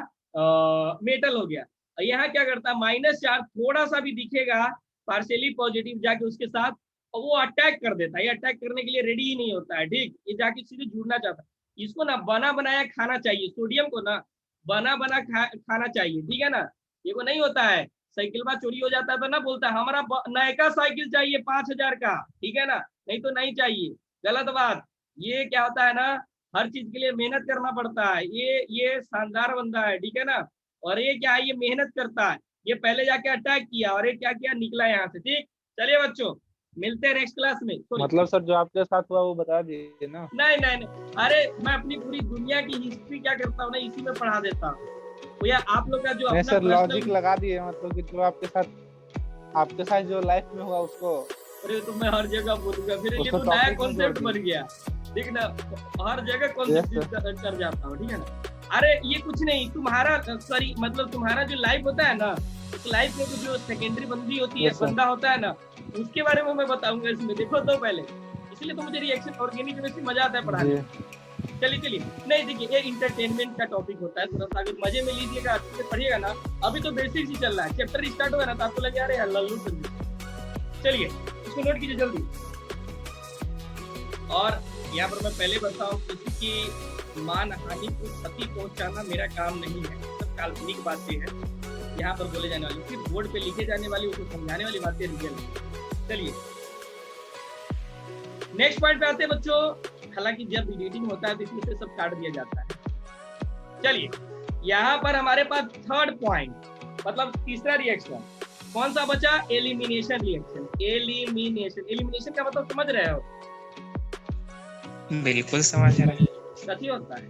मेटल हो गया। यहाँ क्या करता है, माइनस चार्ज थोड़ा सा भी दिखेगा पार्शियली पॉजिटिव, जाके उसके साथ और वो अटैक कर देता है। ये अटैक करने के लिए रेडी ही नहीं होता है, ठीक। ये जाके सीधे जुड़ना चाहता है। इसको ना बना बनाया खाना चाहिए, सोडियम को ना बना बना खाना चाहिए, ठीक है ना। ये को नहीं होता है, साइकिल बा चोरी हो जाता है तो ना बोलता है हमारा नयका साइकिल चाहिए 5,000 का, ठीक है ना, नहीं तो नहीं चाहिए, गलत बात। ये क्या होता है ना, हर चीज के लिए मेहनत करना पड़ता है। ये शानदार बंदा है, ठीक है ना। और ये क्या है, ये मेहनत करता है, ये पहले जाके अटैक किया और ये क्या किया, निकला यहाँ से, ठीक। चलिए बच्चों, मिलते हैं नेक्स्ट क्लास में। मतलब सर जो आपके साथ हुआ वो बता दीजिए ना। नहीं नहीं नहीं, अरे मैं अपनी पूरी दुनिया की हिस्ट्री क्या करता हूँ ना, इसी में पढ़ा देता हूँ। भैया आप लोग का जो नहीं अपना सर, लॉजिक पर्सनल, लगा दिए, मतलब कि जो आपके साथ जो लाइफ में हुआ उसको। अरे तो मैं हर जगह बोलूंगा, फिर ये उसको तो नया topic में जोड़ कॉन्सेप्ट बन दिए। गया, ठीक ना। हर जगह Yes, कॉन्सेप्ट कर जाता हूँ, ठीक है ना। अरे ये कुछ नहीं, तुम्हारा सॉरी मतलब तुम्हारा जो लाइफ होता है ना, लाइफ में जो सेकेंडरी बंदी होती है, Yes, sir. बंदा होता है ना, उसके बारे में मैं बताऊंगा इसमें, देखो तो पहले। इसलिए तो मुझे रिएक्शन ऑर्गेनिक केमिस्ट्री मजा आता है पढ़ाने में। चलिए चलिए, नहीं देखिए ये इंटरटेनमेंट का टॉपिक होता है, थोड़ा सा अगर मजे में लीजिएगा, अच्छे से पढ़िएगा ना। अभी तो बेसिक्स ही चल रहा है, चैप्टर स्टार्ट होगा ना तो आपको लगे यार लल्लू संजू। चलिए इसको नोट कीजिए जल्दी। और यहाँ पर मैं पहले बताऊं, किसी की मान हानि को क्षति पहुंचाना मेरा काम नहीं है, सब काल्पनिक बातें हैं यहाँ पर बोले जाने वाली, सिर्फ बोर्ड पे लिखे जाने वाली, उसको समझाने वाली बातें रियल है। चलिए नेक्स्ट पॉइंट पे आते हैं बच्चों। हालांकि जब एडिटिंग होता है तो इसमें से सब काट दिया जाता है। चलिए यहाँ पर हमारे पास थर्ड पॉइंट, मतलब तीसरा रिएक्शन कौन सा बचा, एलिमिनेशन रिएक्शन। एलिमिनेशन का मतलब समझ रहे हो, बिल्कुल समझ रहे हैं। कथी होता है,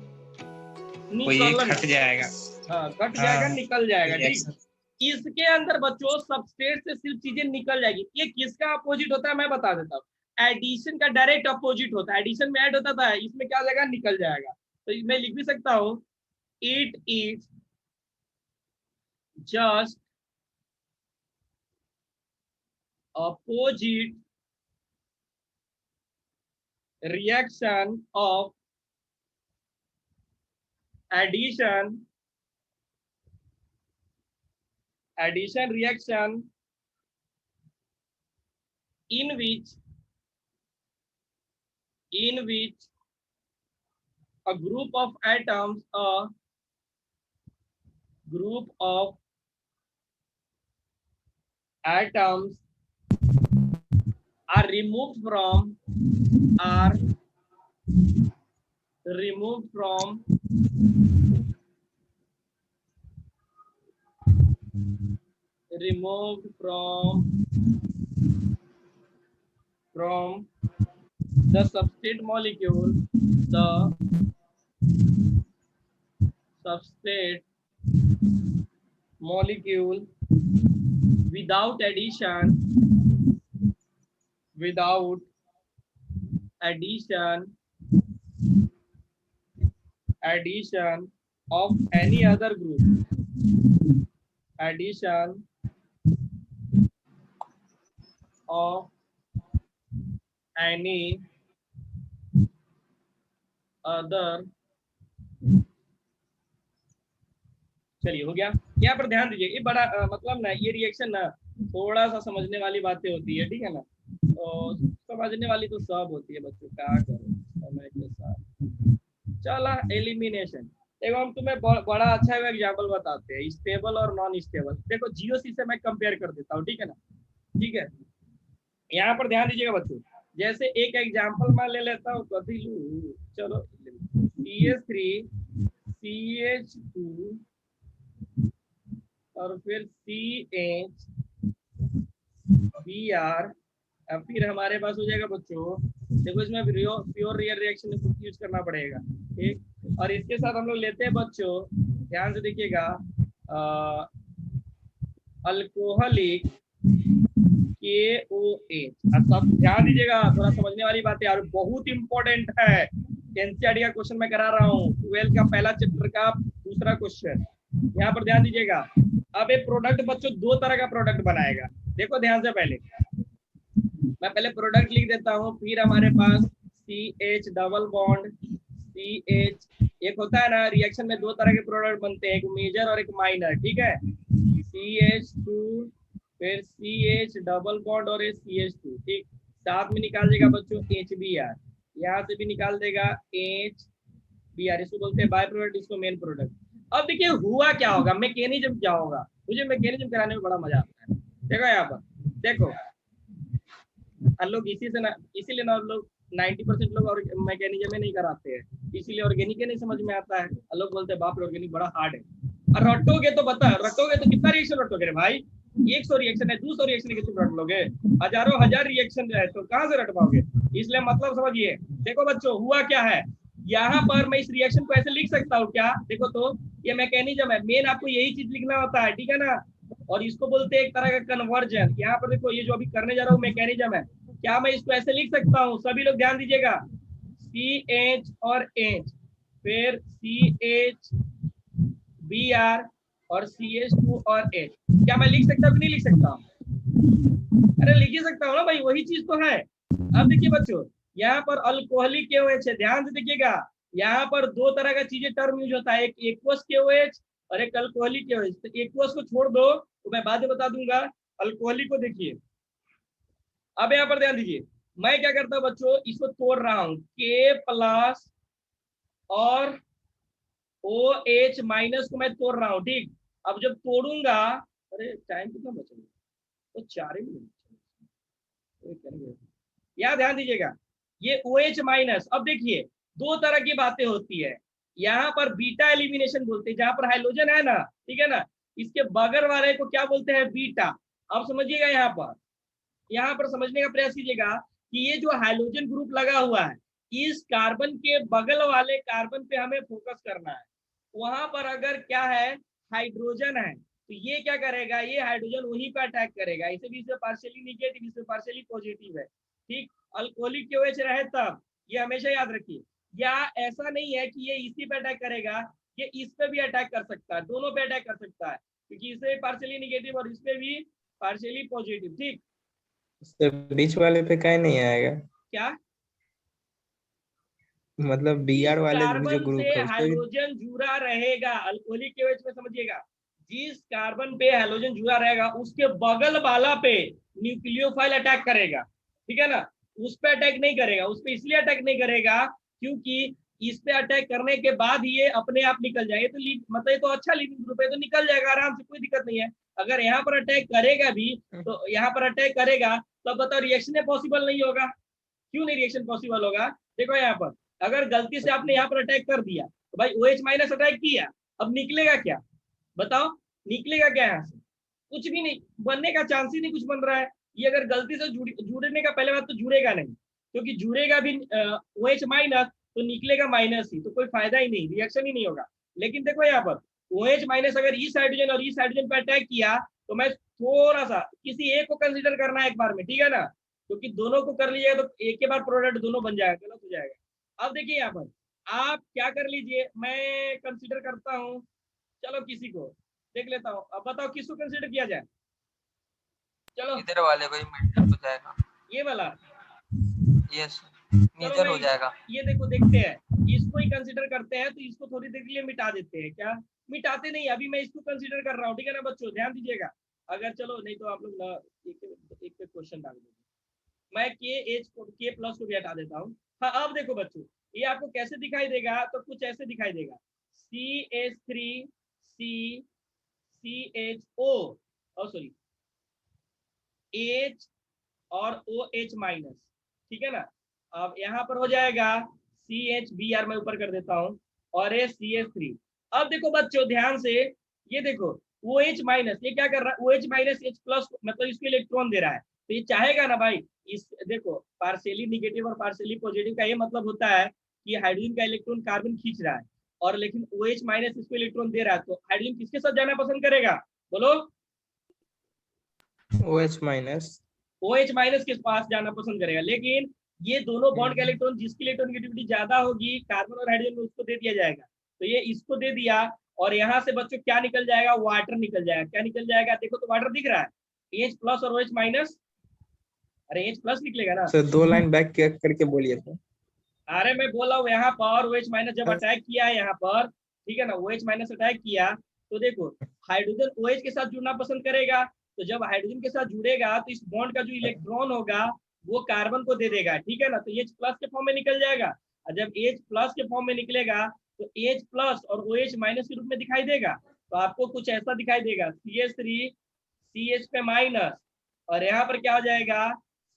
कोई एक निकलना। हट जाएगा। हाँ, कट जाएगा, हाँ, निकल जाएगा, ठीक। रिएक्शन। इसके अंदर बच्चों सबस्ट्रेट से सिर्फ चीजें निकल जाएगी। ये किसका अपोजिट होता है मैं बता देता हूँ, एडिशन का डायरेक्ट अपोजिट होता है। एडिशन में ऐड होता था, इसमें क्या हो जाएगा, निकल जाएगा। तो मैं लिख भी सकता हूँ, it is just opposite reaction of addition reaction in which a group of atoms are removed from the substrate molecule, without addition of any other group, of any other, चलिए हो गया। यहाँ पर ध्यान दीजिए, ये बड़ा मतलब ना ये रिएक्शन ना थोड़ा सा समझने वाली बातें होती है, ठीक है ना। तो समझने वाली तो सब होती है बच्चों, क्या करो समय के साथ। चला एलिमिनेशन, देखो हम तुम्हें बड़ा अच्छा एग्जाम्पल बताते हैं, स्टेबल और नॉन स्टेबल। देखो जीओसी से मैं कंपेयर कर देता हूँ, ठीक है ना। ठीक है, यहाँ पर ध्यान दीजिएगा बच्चों, जैसे एक एग्जाम्पल मैं ले लेता हूँ, कभी लूँ, चलो CH3 CH2 और फिर CH Br, अब फिर हमारे पास हो जाएगा बच्चों, देखो इसमें प्योर रियल रिएक्शन यूज करना पड़ेगा, ठीक। और इसके साथ हम लोग लेते हैं बच्चों, ध्यान से देखिएगा, अल्कोहलिक KOH। अब ध्यान दीजिएगा, थोड़ा समझने वाली बात है और बहुत इंपॉर्टेंट है, एनसीईआरटी का क्वेश्चन मैं करा रहा हूँ, 12 का पहला चैप्टर का दूसरा क्वेश्चन। यहाँ पर ध्यान दीजिएगा, अब एक प्रोडक्ट बच्चों दो तरह का प्रोडक्ट बनाएगा। देखो ध्यान से, पहले मैं पहले प्रोडक्ट लिख देता हूँ, फिर हमारे पास CH डबल बॉन्ड CH, एक होता है ना रिएक्शन में दो तरह के प्रोडक्ट बनते हैं, एक मेजर और एक माइनर, ठीक है। CH2 फिर CH डबल बॉन्ड और CH2, ठीक। साथ में निकाल देगा बच्चों HBr, यहाँ से भी निकाल देगा HBr, इसको बोलते हैं बाय प्रोडक्ट, इसको मेन प्रोडक्ट। अब देखिए हुआ क्या होगा, मैकेनिज्म क्या होगा, मुझे मैकेनिज्म कराने में बड़ा मजा आता है। देखो यहाँ पर देखो, हम लोग इसीलिए ना लोग 90% लोग और मैकेनिज्म में नहीं कराते हैं, इसीलिए ऑर्गेनिक नहीं समझ में आता है। लोग बोलते हैं बाप रे ऑर्गेनिक बड़ा हार्ड है, और रटोगे तो बता, रटोगे तो कितना रिएक्शन रटोगे रे भाई, 100 रिएक्शन है, 200 रिएक्शन है, कितने रट लोगे, हजारों हजार रिएक्शन है, तो कहाँ से रट पाओगे। इसलिए मतलब समझिए, देखो बच्चों हुआ क्या है, यहाँ पर मैं इस रिएक्शन को ऐसे लिख सकता हूँ क्या, देखो तो ये मैकेनिज्म है, मेन आपको यही चीज लिखना होता है, ठीक है ना। और इसको बोलते हैं एक तरह का कन्वर्जन। यहाँ पर देखो ये जो अभी करने जा रहा हूँ मैकेनिज्म है, क्या मैं इसको ऐसे लिख सकता हूँ, सभी लोग ध्यान दीजिएगा, CH और H, फिर CH Br और CH2 और H, क्या मैं लिख सकता हूँ कि नहीं लिख सकता हूँ, अरे लिख ही सकता हूँ ना भाई, वही चीज तो है। अब देखिए बच्चों, यहाँ पर अल्कोहलिक KOH है, ध्यान से देखिएगा, यहाँ पर दो तरह का चीजें टर्म यूज होता है, एक एक्वस KOH और एक अल्कोहलिक KOH। तो एक्वस को छोड़ दो, तो मैं बाद में बता दूंगा, अल्कोहलिक को देखिए। अब यहाँ पर ध्यान दीजिए, मैं क्या करता हूँ बच्चों, इसको तोड़ रहा हूँ, K प्लस और OH माइनस को मैं तोड़ रहा हूँ, ठीक। अब जब तोड़ूंगा, अरे टाइम कितना बचेगा, तो 4 ही मिनट, यहाँ ध्यान दीजिएगा, ये OH माइनस। अब देखिए दो तरह की बातें होती है, यहाँ पर बीटा एलिमिनेशन बोलते हैं, जहां पर हाइड्रोजन है ना, ठीक है ना, इसके बगल वाले को क्या बोलते हैं, बीटा। अब समझिएगा, यहाँ पर समझने का प्रयास कीजिएगा कि ये जो हाइड्रोजन ग्रुप लगा हुआ है, इस कार्बन के बगल वाले कार्बन पे हमें फोकस करना है। वहां पर अगर क्या है, हाइड्रोजन है, तो ये क्या करेगा, ये हाइड्रोजन वहीं पे अटैक करेगा, इसे भी पार्शियली निगेटिव, इसे पार्शियली पॉजिटिव है, ठीक। अल्कोहलिक KOH रहे तब, ये हमेशा याद रखिए, या ऐसा नहीं है कि ये इसी पे अटैक करेगा, ये इस पे भी अटैक कर सकता है, दोनों पे अटैक कर सकता है, क्योंकि इसे पार्शियली निगेटिव और इस पे भी पार्शियली पॉजिटिव, ठीक। इसके बीच वाले पे काहे नहीं आएगा, क्या, मतलब जिस Br वाले जो कार्बन ग्रुप से है उस पे भी। हाइड्रोजन जुड़ा रहेगा, अल्कोहलिक KOH में समझिएगा, जिस कार्बन पे हाइड्रोजन जुड़ा रहेगा उसके बगल वाला पे न्यूक्लियोफाइल अटैक करेगा, ठीक है ना। उस पे अटैक नहीं करेगा, उस पे इसलिए अटैक नहीं करेगा क्योंकि इस पे अटैक करने के बाद ये अपने आप निकल जाए, तो मतलब ये तो अच्छा लिविंग ग्रुप है, तो निकल जाएगा आराम से, कोई दिक्कत नहीं है। अगर यहाँ पर अटैक करेगा भी, तो यहाँ पर अटैक करेगा, तो बताओ रिएक्शन पॉसिबल नहीं होगा, क्यों नहीं रिएक्शन पॉसिबल होगा। देखो यहाँ पर अगर गलती से आपने यहाँ पर अटैक कर दिया, तो भाई OH माइनस अटैक किया, अब निकलेगा क्या, बताओ निकलेगा क्या, यहाँ से कुछ भी नहीं, बनने का चांस ही नहीं कुछ बन रहा है। ये अगर गलती से जुड़ने का, पहले बात तो जुड़ेगा नहीं, क्योंकि जुड़ेगा भी OH माइनस तो निकलेगा माइनस ही, तो कोई फायदा ही नहीं, रिएक्शन ही नहीं होगा। लेकिन देखो यहाँ पर OH माइनस अगर इस हाइड्रोजन और इस हाइड्रोजन पर अटैक किया, तो मैं थोड़ा सा किसी एक को कंसिडर करना है एक बार में, ठीक है ना, क्योंकि दोनों को कर लीजिएगा तो एक के बाद प्रोडक्ट दोनों बन जाएगा, गलत हो जाएगा। अब देखिए यहाँ पर आप क्या कर लीजिए, मैं कंसिडर करता हूँ, चलो किसी को देख लेता हूँ, अब बताओ किसको कंसिडर किया जाए, चलो इधर वाले को ही मेंटल हो जाएगा। ये वाला, यस चलो नीचर मैं हो जाएगा। ये देखो देखते हैं, इसको ही कंसीडर करते हैं, तो इसको थोड़ी देर के लिए मिटा देते हैं। क्या मिटाते नहीं, अभी मैं इसको कंसीडर कर रहा हूँ, ठीक है ना बच्चों, ध्यान दीजिएगा। अगर चलो नहीं तो आप लोग ना एक पे क्वेश्चन डाल दीजिए, मैं के प्लस को भी हटा देता हूँ। हाँ अब देखो बच्चों, ये आपको कैसे दिखाई देगा, तो कुछ ऐसे दिखाई देगा, CH3 CHO सॉरी H और OH माइनस, ठीक है ना। अब यहाँ पर हो जाएगा CHBr, मैं ऊपर कर देता हूँ, और ये CH3। अब देखो बच्चों ध्यान से, ये देखो OH माइनस, ये क्या कर रहा है, OH माइनस H प्लस, मतलब इसको इलेक्ट्रॉन दे रहा है, तो ये चाहेगा ना भाई, इस देखो पार्शियली निगेटिव और पार्शियली पॉजिटिव का ये मतलब होता है कि हाइड्रोजन का इलेक्ट्रॉन कार्बन खींच रहा है, और लेकिन OH माइनस इसको इलेक्ट्रॉन दे रहा है, तो हाइड्रोजन किसके साथ जाना पसंद करेगा, बोलो। OH माइनस OH माइनस के पास जाना पसंद करेगा, लेकिन ये दोनों बॉन्ड का इलेक्ट्रॉन, जिसकी इलेक्ट्रोनेगेटिविटी ज्यादा होगी कार्बन और हाइड्रोजन में, उसको दे दिया जाएगा। तो ये इसको दे दिया, और यहाँ से बच्चों क्या निकल जाएगा, वाटर निकल जाएगा। क्या निकल जाएगा, देखो तो वाटर दिख रहा है, H प्लस और OH माइनस, अरे H प्लस निकलेगा ना। सर 2 लाइन बैक करके बोलिए तो। अरे मैं बोला हूँ यहाँ पर OH माइनस जब अटैक किया है यहाँ पर, ठीक है ना, OH माइनस अटैक किया, तो देखो हाइड्रोजन OH के साथ जुड़ना पसंद करेगा, तो जब हाइड्रोजन के साथ जुड़ेगा तो इस बॉन्ड का जो इलेक्ट्रॉन होगा वो कार्बन को दे देगा, ठीक है ना, तो H प्लस के फॉर्म में निकल जाएगा। और जब H प्लस के फॉर्म में निकलेगा तो H प्लस और OH माइनस के रूप में दिखाई देगा, तो आपको कुछ ऐसा दिखाई देगा, CH3 CH पे माइनस, और यहाँ पर क्या हो जाएगा,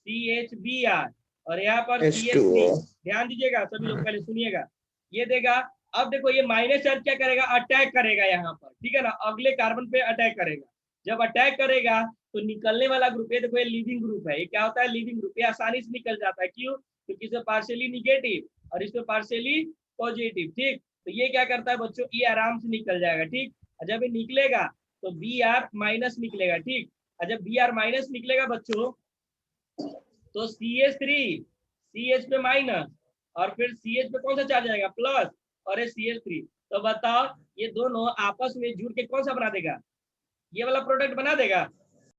CHBr, और यहाँ पर CH3। ध्यान दीजिएगा सभी लोग, पहले सुनिएगा, ये देगा। अब देखो ये माइनस चार्ज क्या करेगा, अटैक करेगा यहाँ पर, ठीक है ना, अगले कार्बन पे अटैक करेगा। जब अटैक करेगा तो निकलने वाला ग्रुप, ये देखो ये लीविंग ग्रुप है, ये क्या होता है, लीविंग ग्रुप, ये आसानी से निकल जाता है। क्यों, क्योंकि इसमें पार्शियली निगेटिव और इसमें पार्शियली पॉजिटिव, ठीक। तो ये क्या करता है बच्चों, ये आराम से निकल जाएगा, ठीक। और जब ये निकलेगा तो Br माइनस निकलेगा, ठीक। और जब Br माइनस निकलेगा बच्चों, तो CH3 CH पे माइनस, और फिर CH पे कौन सा चार्ज आएगा, प्लस, और ये CH3। तो बताओ ये दोनों आपस में जुड़ के कौन सा बना देगा, ये वाला प्रोडक्ट बना देगा।